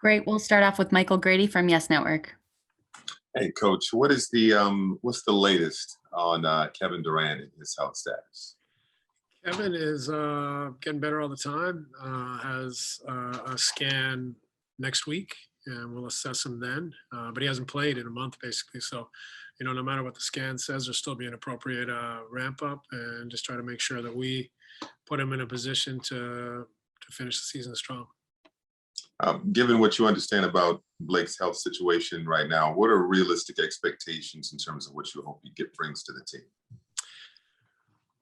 Great. We'll start off with Michael Grady from Yes Network. Hey, Coach, what's the latest on Kevin Durant and his health status? Kevin is getting better all the time. Has a scan next week, and we'll assess him then. But he hasn't played in a month, basically. So, no matter what the scan says, there'll still be an appropriate ramp up, and just try to make sure that we put him in a position to finish the season strong. Given what you understand about Blake's health situation right now, what are realistic expectations in terms of what you hope brings to the team?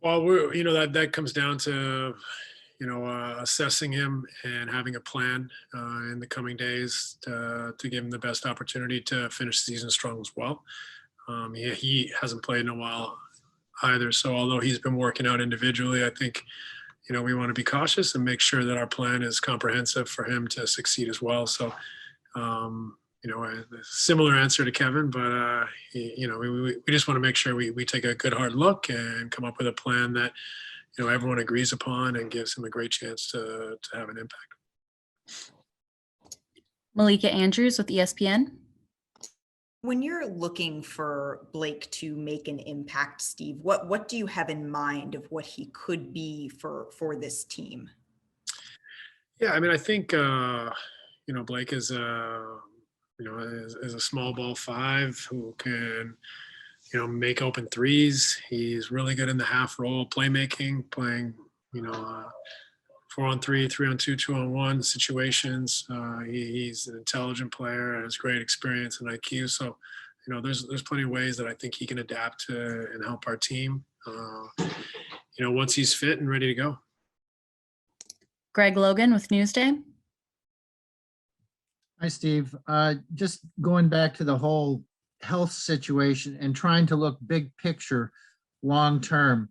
Well, that comes down to assessing him and having a plan in the coming days to give him the best opportunity to finish the season strong as well. He hasn't played in a while either, so although he's been working out individually, I think we want to be cautious and make sure that our plan is comprehensive for him to succeed as well. So, a similar answer to Kevin, but we just want to make sure we take a good hard look and come up with a plan that everyone agrees upon and gives him a great chance to have an impact. Malika Andrews with ESPN. When you're looking for Blake to make an impact, Steve, what do you have in mind of what he could be for this team? Yeah, I mean, I think Blake is is a small ball five who can make open threes. He's really good in the half roll playmaking, playing 4-on-3, 3-on-2, 2-on-1 situations. He's an intelligent player, has great experience and IQ. So, there's plenty of ways that I think he can adapt to and help our team. Once he's fit and ready to go. Greg Logan with Newsday. Hi, Steve. Just going back to the whole health situation and trying to look big picture, long term.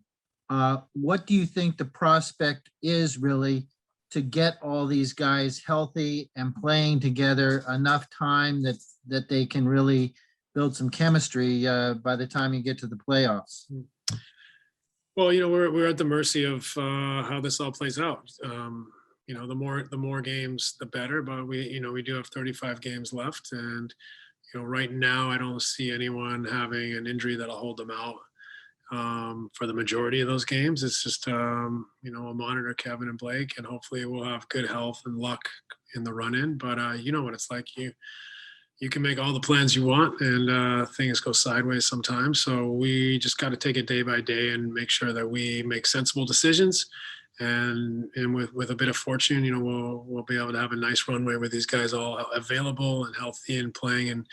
What do you think the prospect is really to get all these guys healthy and playing together enough time that they can really build some chemistry by the time you get to the playoffs? Well, we're at the mercy of how this all plays out. The more games, the better. But we do have 35 games left, and right now I don't see anyone having an injury that'll hold them out for the majority of those games. It's just we'll monitor Kevin and Blake, and hopefully we'll have good health and luck in the run-in. But you know what it's like. You can make all the plans you want, and things go sideways sometimes. So we just got to take it day by day and make sure that we make sensible decisions. And with a bit of fortune, we'll be able to have a nice runway with these guys all available and healthy and playing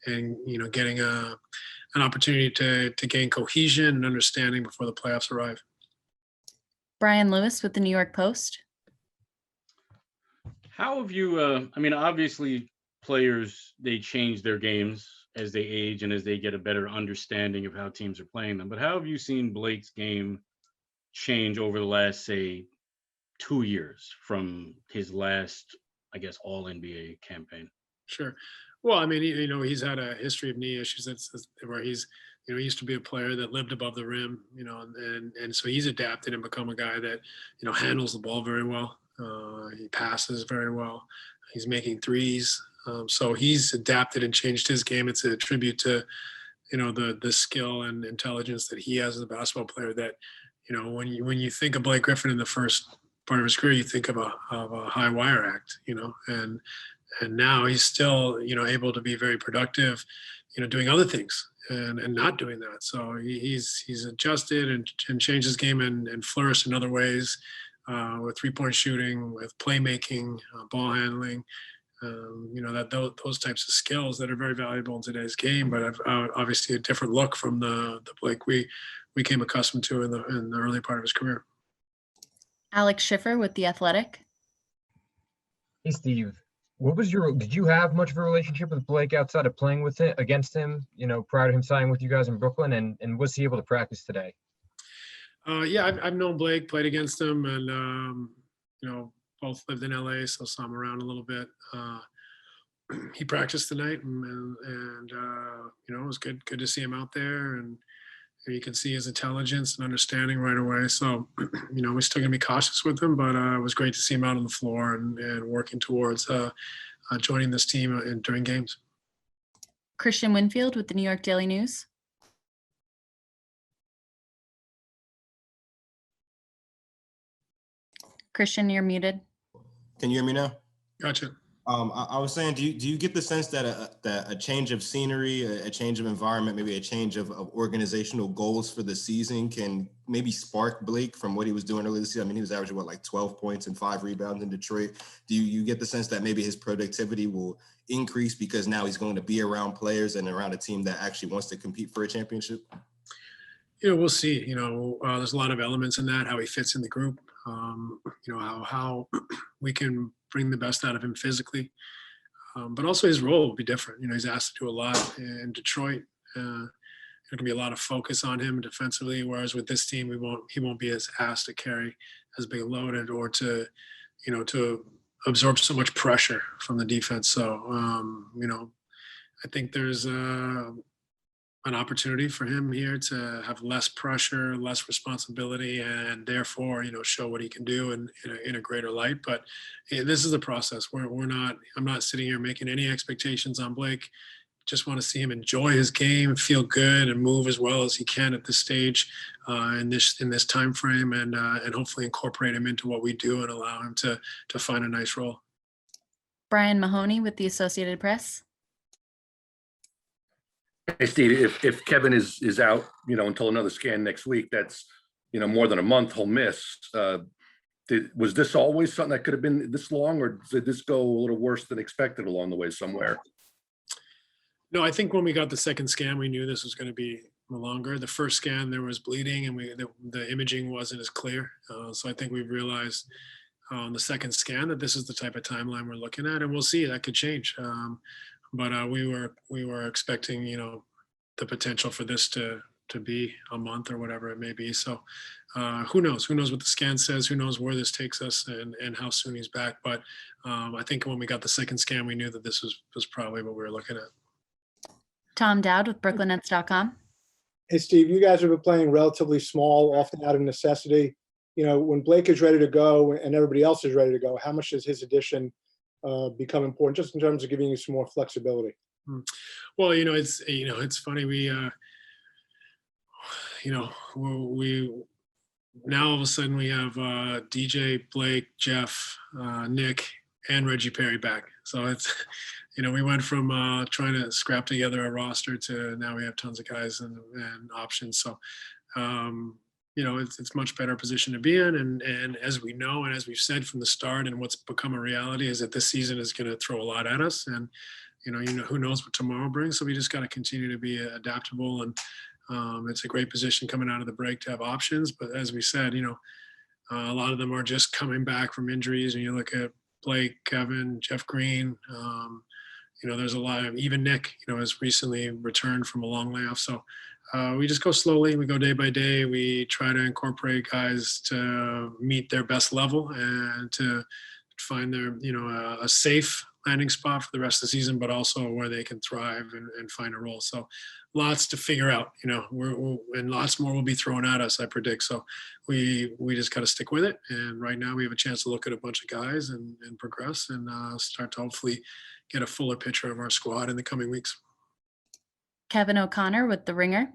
and getting an opportunity to gain cohesion and understanding before the playoffs arrive. Brian Lewis with the New York Post. How have you, obviously players, they change their games as they age and as they get a better understanding of how teams are playing them. But how have you seen Blake's game change over the last, say, 2 years from his last, I guess, all NBA campaign? Sure. Well, I mean, he's had a history of knee issues where he's, he used to be a player that lived above the rim, and so he's adapted and become a guy that, handles the ball very well. He passes very well. He's making threes. So he's adapted and changed his game. It's a tribute to, the skill and intelligence that he has as a basketball player that, when you think of Blake Griffin in the first part of his career, you think of a high wire act, and now he's still, able to be very productive, doing other things and not doing that. So he's adjusted and changed his game and flourished in other ways with 3-point shooting, with playmaking, ball handling, those types of skills that are very valuable in today's game, but obviously a different look from the Blake we came accustomed to in the early part of his career. Alex Schiffer with The Athletic. Hey, Steve. Did you have much of a relationship with Blake outside of playing against him, prior to him signing with you guys in Brooklyn, and was he able to practice today? Yeah, I've known Blake, played against him, and, both lived in LA, so saw him around a little bit. He practiced tonight, and it was good to see him out there, and you can see his intelligence and understanding right away. So, we're still gonna be cautious with him, but it was great to see him out on the floor and working towards joining this team during games. Christian Winfield with the New York Daily News. Christian, you're muted. Can you hear me now? Gotcha. I was saying, do you get the sense that a change of scenery, a change of environment, maybe a change of organizational goals for the season can maybe spark Blake from what he was doing earlier this year? I mean, he was averaging like 12 points and 5 rebounds in Detroit. Do you get the sense that maybe his productivity will increase because now he's going to be around players and around a team that actually wants to compete for a championship? We'll see. There's a lot of elements in that, how he fits in the group, how we can bring the best out of him physically. But also his role will be different. He's asked to do a lot in Detroit. There can be a lot of focus on him defensively, whereas with this team, he won't be as asked to carry as big a load or to absorb so much pressure from the defense. So, I think there's an opportunity for him here to have less pressure, less responsibility, and therefore, show what he can do in a greater light. But this is a process. I'm not sitting here making any expectations on Blake. Just want to see him enjoy his game, feel good, and move as well as he can at this stage in this time frame, and hopefully incorporate him into what we do and allow him to find a nice role. Brian Mahoney with the Associated Press. Hey, Steve, if Kevin is out, until another scan next week, that's, more than a month he'll miss. Was this always something that could have been this long, or did this go a little worse than expected along the way somewhere? No, I think when we got the second scan, we knew this was going to be longer. The first scan, there was bleeding and the imaging wasn't as clear. So I think we've realized on the second scan that this is the type of timeline we're looking at, and we'll see, that could change. But we were expecting, the potential for this to be a month or whatever it may be. So who knows? Who knows what the scan says? Who knows where this takes us and how soon he's back? But I think when we got the second scan, we knew that this was probably what we were looking at. Tom Dowd with BrooklynNets.com. Hey, Steve, you guys have been playing relatively small, often out of necessity. When Blake is ready to go and everybody else is ready to go, how much does his addition become important, just in terms of giving you some more flexibility? Well, it's funny. We now all of a sudden we have DJ, Blake, Jeff, Nick, and Reggie Perry back. So it's, we went from trying to scrap together a roster to now we have tons of guys and options. So, it's much better position to be in. And as we know, and as we've said from the start, and what's become a reality is that this season is going to throw a lot at us. And, who knows what tomorrow brings. So we just got to continue to be adaptable. And it's a great position coming out of the break to have options. But as we said, a lot of them are just coming back from injuries. And you look at Blake, Kevin, Jeff Green, there's a lot of, even Nick, has recently returned from a long layoff. So we just go slowly. We go day by day. We try to incorporate guys to meet their best level and to find their, a safe landing spot for the rest of the season, but also where they can thrive and find a role. So lots to figure out, and lots more will be thrown at us, I predict. So we just got to stick with it. And right now we have a chance to look at a bunch of guys and progress and start to hopefully get a fuller picture of our squad in the coming weeks. Kevin O'Connor with The Ringer.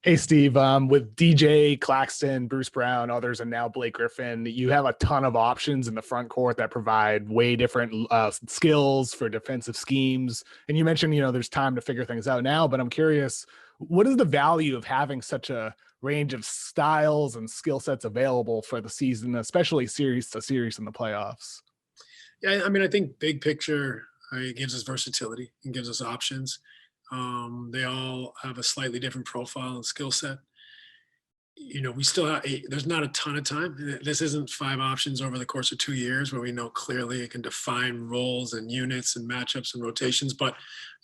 Hey, Steve, with DJ, Claxton, Bruce Brown, others, and now Blake Griffin, you have a ton of options in the front court that provide way different skills for defensive schemes. And you mentioned, there's time to figure things out now, but I'm curious, what is the value of having such a range of styles and skill sets available for the season, especially series to series in the playoffs? Yeah, I think big picture, it gives us versatility and gives us options. They all have a slightly different profile and skill set. We still have there's not a ton of time. This isn't 5 options over the course of 2 years where we know clearly it can define roles and units and matchups and rotations. But,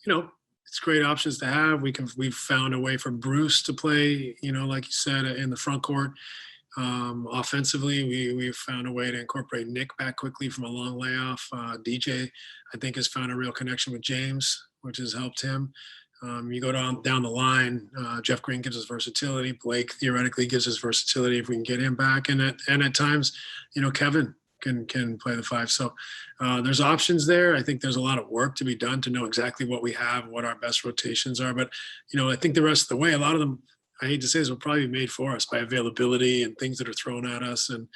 it's great options to have. We've found a way for Bruce to play, like you said, in the front court. Offensively, we've found a way to incorporate Nick back quickly from a long layoff. DJ, I think, has found a real connection with James, which has helped him. You go down the line, Jeff Green gives us versatility. Blake theoretically gives us versatility if we can get him back. And at times, Kevin can play the 5. So there's options there. I think there's a lot of work to be done to know exactly what we have, what our best rotations are. But, I think the rest of the way, a lot of them, I hate to say this, will probably be made for us by availability and things that are thrown at us, and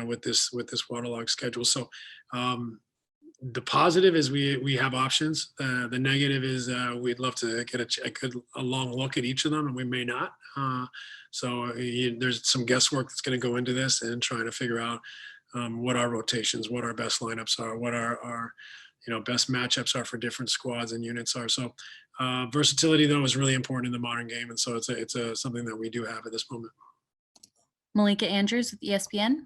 with this waterlogged schedule. So the positive is we have options. The negative is we'd love to get a long look at each of them, and we may not. So there's some guesswork that's going to go into this and trying to figure out what our rotations, what our best lineups are, what our best matchups are for different squads and units are. So versatility, though, is really important in the modern game, and so it's something that we do have at this moment. Malika Andrews with ESPN.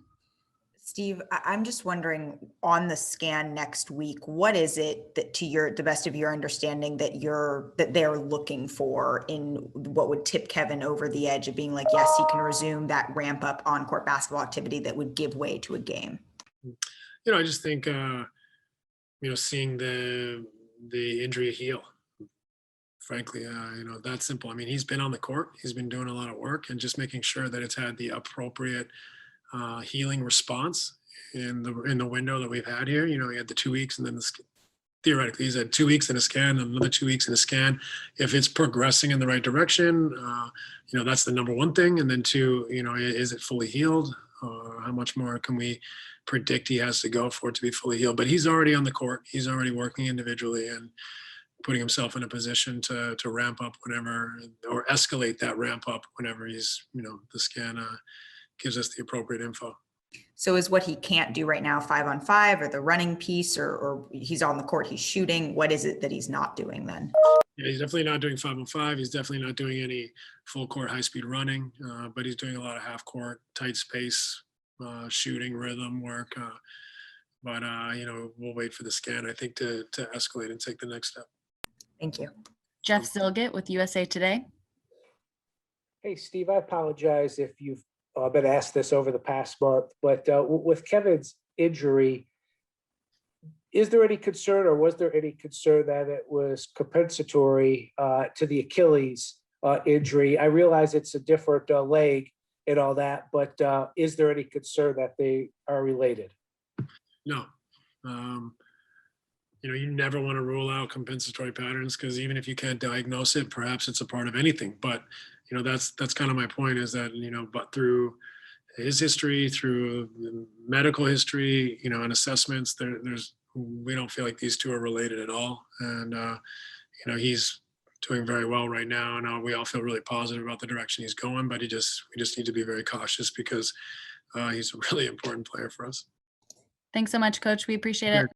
Steve, I'm just wondering, on the scan next week, what is it that, to the best of your understanding, that they're looking for in what would tip Kevin over the edge of being like, yes, he can resume that ramp up on court basketball activity that would give way to a game? I just think seeing the injury heal. Frankly, that simple. I mean, he's been on the court, he's been doing a lot of work, and just making sure that it's had the appropriate healing response in the window that we've had here. He had the 2 weeks, and then theoretically he's had 2 weeks in a scan, and another 2 weeks in a scan. If it's progressing in the right direction, that's the number one thing. And then two, is it fully healed? How much more can we predict he has to go for it to be fully healed? But he's already on the court. He's already working individually and putting himself in a position to ramp up whenever, or escalate that ramp up whenever he's, the scan gives us the appropriate info. So is what he can't do right now 5-on-5, or the running piece, or he's on the court, he's shooting? What is it that he's not doing then? Yeah, he's definitely not doing 5-on-5. He's definitely not doing any full court high speed running, but he's doing a lot of half court, tight space, shooting, rhythm work. But we'll wait for the scan, I think, to escalate and take the next step. Thank you. Jeff Zilgett with USA Today. Hey, Steve, I apologize if you've been asked this over the past month, but with Kevin's injury, is there any concern, or was there any concern that it was compensatory to the Achilles injury? I realize it's a different leg and all that, but is there any concern that they are related? No. You never want to rule out compensatory patterns, because even if you can't diagnose it, perhaps it's a part of anything. But that's kind of my point, is that but through his history, through medical history, and assessments, we don't feel like these two are related at all. And he's doing very well right now, and we all feel really positive about the direction he's going. But we just need to be very cautious, because he's a really important player for us. Thanks so much, Coach. We appreciate it.